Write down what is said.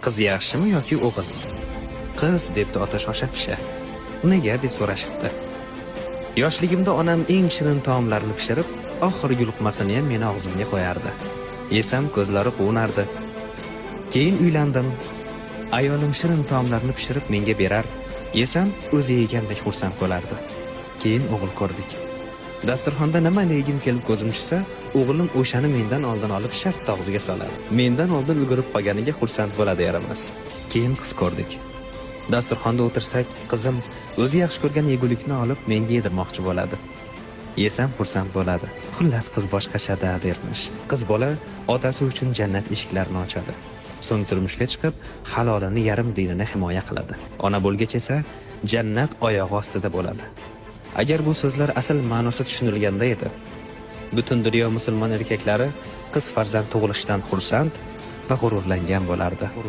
Qiz yaxshimi yoki o'g'il? Qiz debdi ota shosha-pisha. Nega deb so'rashibdi. Yoshligimda onam eng shirin taomlarni pishirib, oxirgi luqmasini ham meni og'zimga qo'yardi. Yesam ko'zlari quvonardi. Keyin uylandim. Ayolim shirin taomlarni pishirib menga berar, yesam o'zi yegandek xursand bo'lardi. Keyin o'g'il ko'rdik. Dasturxonda nima yegim kelib ko'zim tushsa, o'g'lim o'shani mendan oldin olib shartta og'ziga soladi. Mendan oldin ulgurib qolganiga xursand bo'ladi yaramas. Keyin qiz ko'rdik. Dasturxonda o'tirsak, qizim o'zi yaxshi ko'rgan yegulikni olib menga yedirmoqchi bo'ladi. Yesam xursand bo'ladi. Xullas qiz boshqachada dermish. Qiz bola otasi uchun jannat eshiklarini ochadi. So'ng turmushga chiqib, halolini yarim dinini himoya qiladi. Ona bo'lgach esa jannat oyog'i ostida bo'ladi. Agar bu so'zlar asl ma'nosi tushunilganda edi, butun dunyo musulmon erkaklari qiz farzand tug'ilishdan xursand va g'ururlangan bo'lardi.